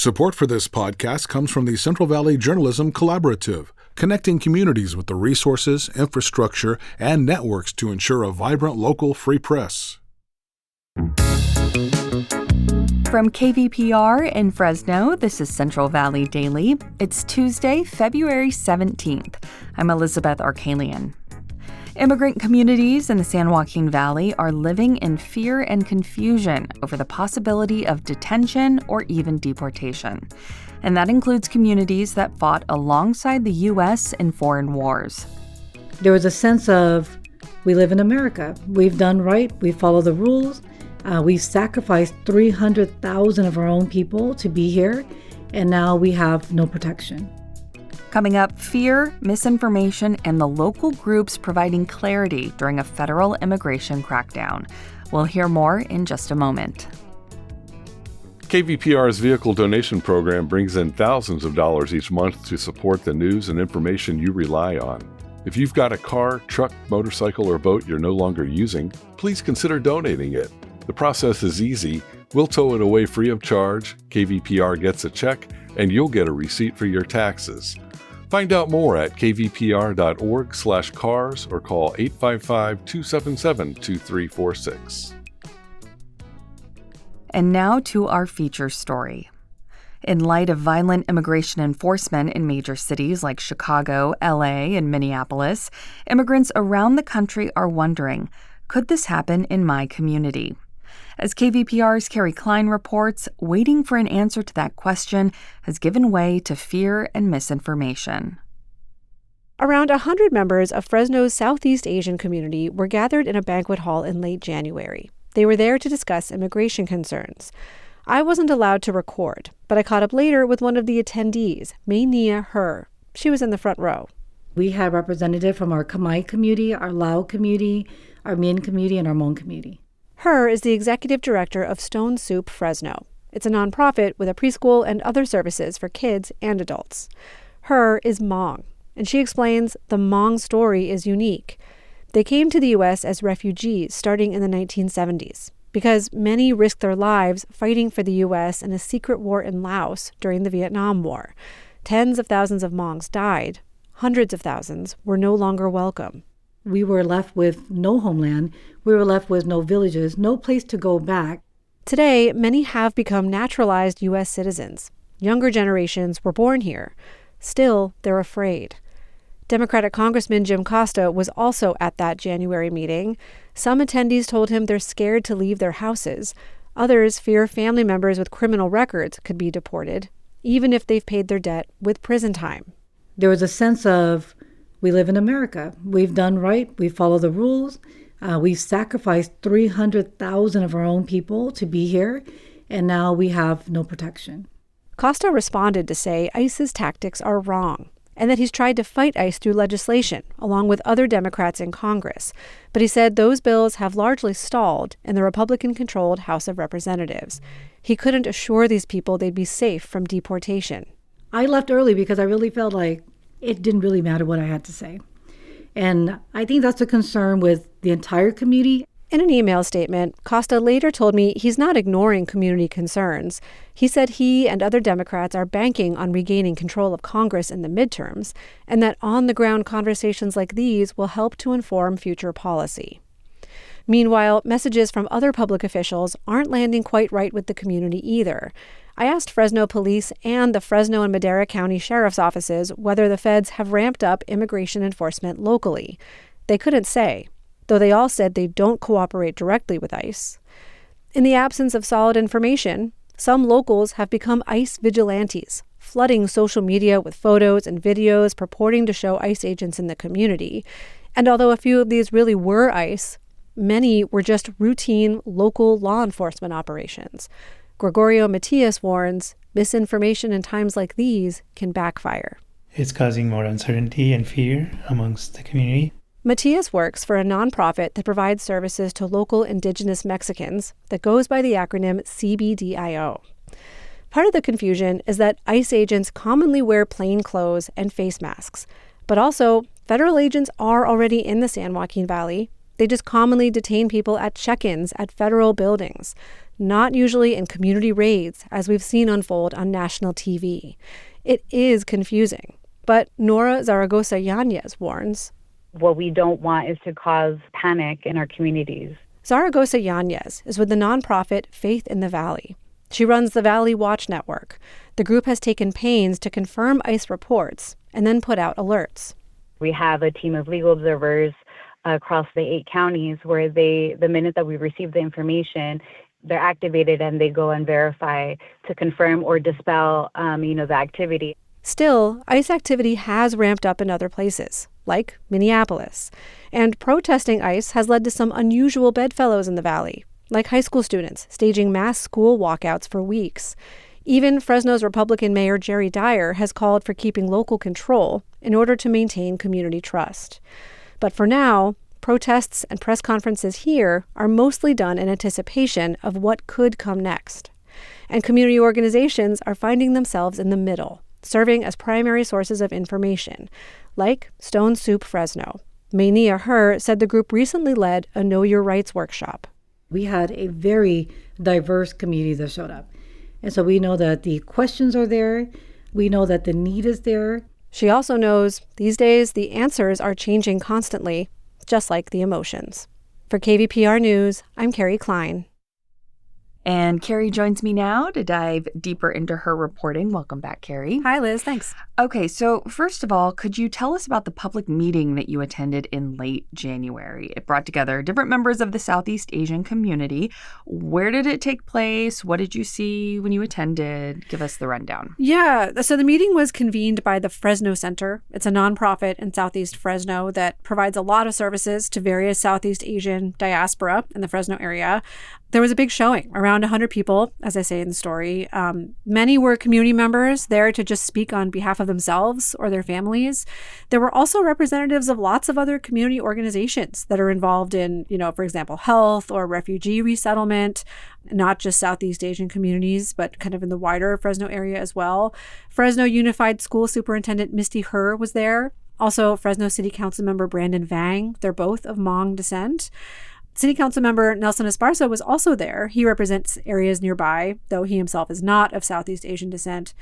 Support for this podcast comes from the Central Valley Journalism Collaborative, connecting communities with the resources, infrastructure, and networks to ensure a vibrant local free press. From KVPR in Fresno, this is Central Valley Daily. It's Tuesday, February 17th. I'm Elizabeth Arkalian. Immigrant communities in the San Joaquin Valley are living in fear and confusion over the possibility of detention or even deportation. And that includes communities that fought alongside the U.S. in foreign wars. There was a sense of, we live in America. We've done right. We follow the rules. We've sacrificed 300,000 of our own people to be here, and now we have no protection. Coming up, fear, misinformation, and the local groups providing clarity during a federal immigration crackdown. We'll hear more in just a moment. KVPR's vehicle donation program brings in thousands of dollars each month to support the news and information you rely on. If you've got a car, truck, motorcycle, or boat you're no longer using, please consider donating it. The process is easy. We'll tow it away free of charge, KVPR gets a check, and you'll get a receipt for your taxes. Find out more at kvpr.org/cars or call 855-277-2346. And now to our feature story. In light of violent immigration enforcement in major cities like Chicago, LA, and Minneapolis, immigrants around the country are wondering, could this happen in my community? As KVPR's Klein reports, waiting for an answer to that question has given way to fear and misinformation. Around 100 members of Fresno's Southeast Asian community were gathered in a banquet hall in late January. They were there to discuss immigration concerns. I wasn't allowed to record, but I caught up later with one of the attendees, Nia Her. She was in the front row. We had representatives from our Khmer community, our Lao community, our Min community, and our Hmong community. Her is the executive director of Stone Soup Fresno. It's a nonprofit with a preschool and other services for kids and adults. Her is Hmong, and she explains the Hmong story is unique. They came to the U.S. as refugees starting in the 1970s because many risked their lives fighting for the U.S. in a secret war in Laos during the Vietnam War. Tens of thousands of Hmongs died. Hundreds of thousands were no longer welcome. We were left with no homeland. We were left with no villages, no place to go back. Today, many have become naturalized U.S. citizens. Younger generations were born here. Still, they're afraid. Democratic Congressman Jim Costa was also at that January meeting. Some attendees told him they're scared to leave their houses. Others fear family members with criminal records could be deported, even if they've paid their debt with prison time. There was a sense of, we live in America. We've done right. We follow the rules. We've sacrificed 300,000 of our own people to be here, and now we have no protection. Costa responded to say ICE's tactics are wrong and that he's tried to fight ICE through legislation, along with other Democrats in Congress. But he said those bills have largely stalled in the Republican-controlled House of Representatives. He couldn't assure these people they'd be safe from deportation. I left early because I really felt like it didn't really matter what I had to say. And I think that's a concern with the entire community. In an email statement, Costa later told me he's not ignoring community concerns. He said he and other Democrats are banking on regaining control of Congress in the midterms, and that on-the-ground conversations like these will help to inform future policy. Meanwhile, messages from other public officials aren't landing quite right with the community either. I asked Fresno Police and the Fresno and Madera County Sheriff's offices whether the feds have ramped up immigration enforcement locally. They couldn't say, though they all said they don't cooperate directly with ICE. In the absence of solid information, some locals have become ICE vigilantes, flooding social media with photos and videos purporting to show ICE agents in the community. And although a few of these really were ICE, many were just routine local law enforcement operations. Gregorio Matias warns misinformation in times like these can backfire. It's causing more uncertainty and fear amongst the community. Matias works for a nonprofit that provides services to local indigenous Mexicans that goes by the acronym CBDIO. Part of the confusion is that ICE agents commonly wear plain clothes and face masks, but also federal agents are already in the San Joaquin Valley. They just commonly detain people at check-ins at federal buildings. not usually in community raids, as we've seen unfold on national TV. It is confusing. But Nora Zaragoza Yanez warns. What we don't want is to cause panic in our communities. Zaragoza Yanez is with the nonprofit Faith in the Valley. She runs the Valley Watch Network. The group has taken pains to confirm ICE reports and then put out alerts. We have a team of legal observers across the 8 counties where the minute that we receive the information, they're activated and they go and verify to confirm or dispel, the activity. Still, ICE activity has ramped up in other places, like Minneapolis. And protesting ICE has led to some unusual bedfellows in the Valley, like high school students staging mass school walkouts for weeks. Even Fresno's Republican Mayor Jerry Dyer has called for keeping local control in order to maintain community trust. But for now, protests and press conferences here are mostly done in anticipation of what could come next. And community organizations are finding themselves in the middle, serving as primary sources of information, like Stone Soup Fresno. Mania Her said the group recently led a Know Your Rights workshop. We had a very diverse community that showed up. And so we know that the questions are there. We know that the need is there. She also knows these days the answers are changing constantly, just like the emotions. For KVPR News, I'm Kerry Klein. And Kerry joins me now to dive deeper into her reporting. Welcome back, Kerry. Hi, Liz. Thanks. Okay, so first of all, could you tell us about the public meeting that you attended in late January? It brought together different members of the Southeast Asian community. Where did it take place? What did you see when you attended? Give us the rundown. Yeah, so the meeting was convened by the Fresno Center. It's a nonprofit in Southeast Fresno that provides a lot of services to various Southeast Asian diaspora in the Fresno area. There was a big showing, around 100 people, as I say in the story. Many were community members there to just speak on behalf of themselves or their families. There were also representatives of lots of other community organizations that are involved in, for example, health or refugee resettlement, not just Southeast Asian communities, but kind of in the wider Fresno area as well. Fresno Unified School Superintendent Misty Her was there. Also, Fresno City Council member Brandon Vang. They're both of Hmong descent. City Council member Nelson Esparza was also there. He represents areas nearby, though he himself is not of Southeast Asian descent.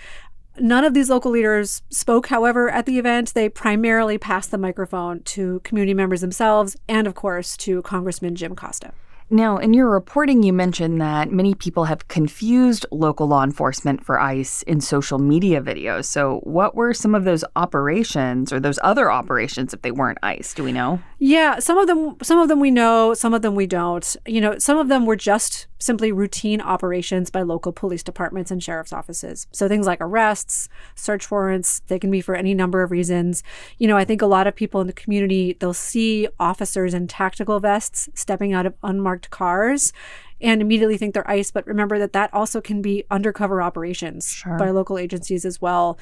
None of these local leaders spoke, however, at the event. They primarily passed the microphone to community members themselves and, of course, to Congressman Jim Costa. Now, in your reporting, you mentioned that many people have confused local law enforcement for ICE in social media videos. So what were some of those operations or those other operations if they weren't ICE? Do we know? Yeah, some of them we know, some of them we don't. Some of them were just simply routine operations by local police departments and sheriff's offices. So things like arrests, search warrants, they can be for any number of reasons. I think a lot of people in the community, they'll see officers in tactical vests stepping out of unmarked cars and immediately think they're ICE. But remember that also can be undercover operations by local agencies as well.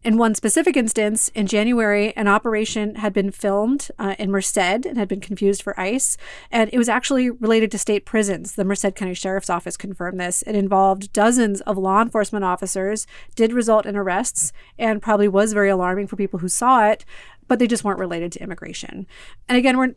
In one specific instance, in January, an operation had been filmed in Merced and had been confused for ICE. And it was actually related to state prisons. The Merced County Sheriff's Office confirmed this. It involved dozens of law enforcement officers, did result in arrests, and probably was very alarming for people who saw it, but they just weren't related to immigration. And again,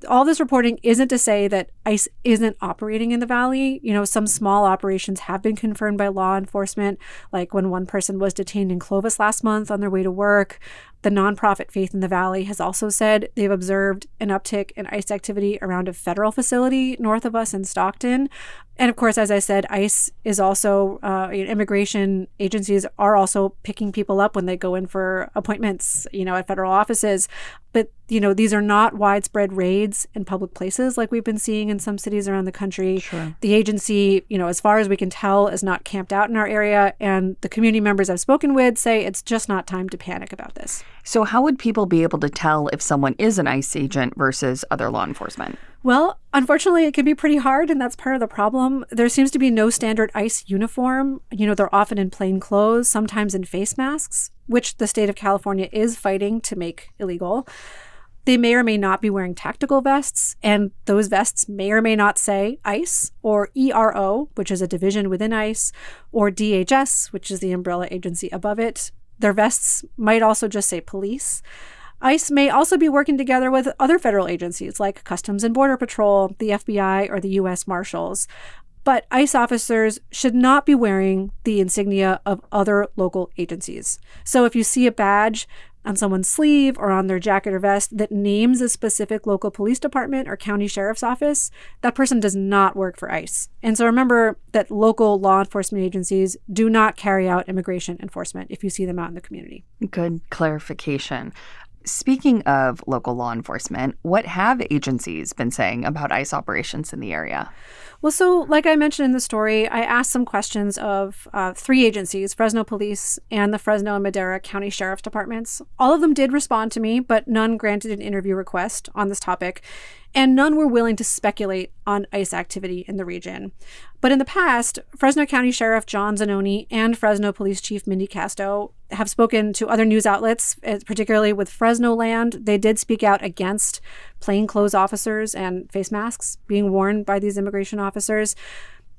all this reporting isn't to say that ICE isn't operating in the Valley. Some small operations have been confirmed by law enforcement, like when one person was detained in Clovis last month on their way to work. The nonprofit Faith in the Valley has also said they've observed an uptick in ICE activity around a federal facility north of us in Stockton. And of course, as I said, ICE is also, immigration agencies are also picking people up when they go in for appointments, at federal offices. But, these are not widespread raids in public places like we've been seeing in some cities around the country. Sure. The agency, as far as we can tell, is not camped out in our area. And the community members I've spoken with say it's just not time to panic about this. So how would people be able to tell if someone is an ICE agent versus other law enforcement? Well, unfortunately, it can be pretty hard, and that's part of the problem. There seems to be no standard ICE uniform. They're often in plain clothes, sometimes in face masks, which the state of California is fighting to make illegal. They may or may not be wearing tactical vests, and those vests may or may not say ICE or ERO, which is a division within ICE, or DHS, which is the umbrella agency above it. Their vests might also just say police. ICE may also be working together with other federal agencies like Customs and Border Patrol, the FBI, or the U.S. Marshals. But ICE officers should not be wearing the insignia of other local agencies. So if you see a badge on someone's sleeve or on their jacket or vest that names a specific local police department or county sheriff's office, that person does not work for ICE. And so remember that local law enforcement agencies do not carry out immigration enforcement if you see them out in the community. Good clarification. Speaking of local law enforcement, what have agencies been saying about ICE operations in the area? Well, so like I mentioned in the story, I asked some questions of 3 agencies, Fresno Police and the Fresno and Madera County Sheriff's Departments. All of them did respond to me, but none granted an interview request on this topic, and none were willing to speculate on ICE activity in the region. But in the past, Fresno County Sheriff John Zanoni and Fresno Police Chief Mindy Casto have spoken to other news outlets, particularly with Fresno Land. They did speak out against plainclothes officers and face masks being worn by these immigration officers.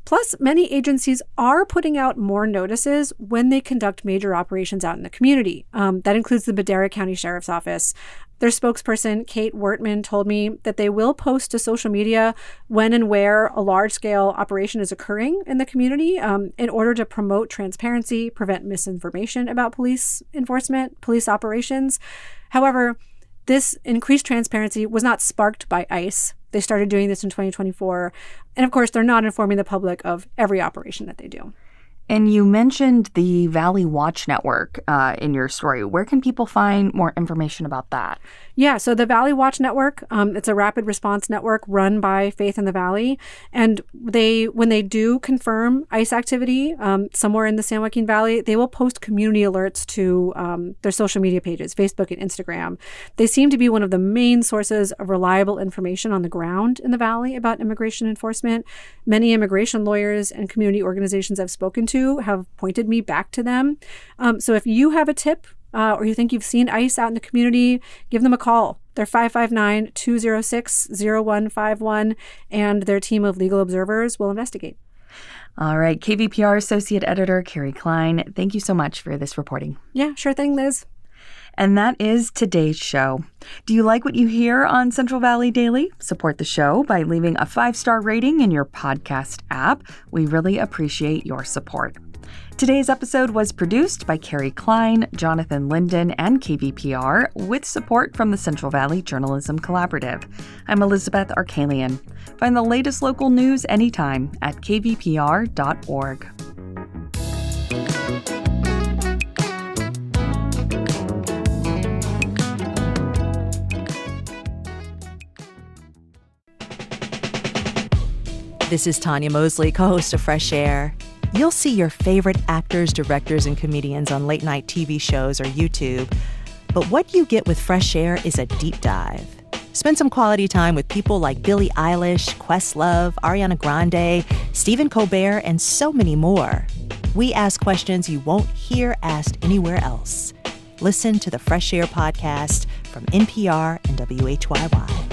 Plus, many agencies are putting out more notices when they conduct major operations out in the community. That includes the Madera County Sheriff's Office. Their spokesperson, Kate Wertman, told me that they will post to social media when and where a large-scale operation is occurring in the community in order to promote transparency, prevent misinformation about police enforcement, police operations. However, this increased transparency was not sparked by ICE. They started doing this in 2024. And of course, they're not informing the public of every operation that they do. And you mentioned the Valley Watch Network in your story. Where can people find more information about that? Yeah, so the Valley Watch Network, it's a rapid response network run by Faith in the Valley. And when they do confirm ICE activity somewhere in the San Joaquin Valley, they will post community alerts to their social media pages, Facebook and Instagram. They seem to be one of the main sources of reliable information on the ground in the Valley about immigration enforcement. Many immigration lawyers and community organizations I've spoken to have pointed me back to them. So if you have a tip or you think you've seen ICE out in the community, give them a call. They're 559-206-0151, and their team of legal observers will investigate. All right, KVPR Associate Editor Kerry Klein, thank you so much for this reporting. Yeah, sure thing, Liz. And that is today's show. Do you like what you hear on Central Valley Daily? Support the show by leaving a 5-star rating in your podcast app. We really appreciate your support. Today's episode was produced by Kerry Klein, Jonathan Linden, and KVPR with support from the Central Valley Journalism Collaborative. I'm Elizabeth Arkalian. Find the latest local news anytime at kvpr.org. This is Tanya Mosley, co-host of Fresh Air. You'll see your favorite actors, directors, and comedians on late-night TV shows or YouTube. But what you get with Fresh Air is a deep dive. Spend some quality time with people like Billie Eilish, Questlove, Ariana Grande, Stephen Colbert, and so many more. We ask questions you won't hear asked anywhere else. Listen to the Fresh Air podcast from NPR and WHYY.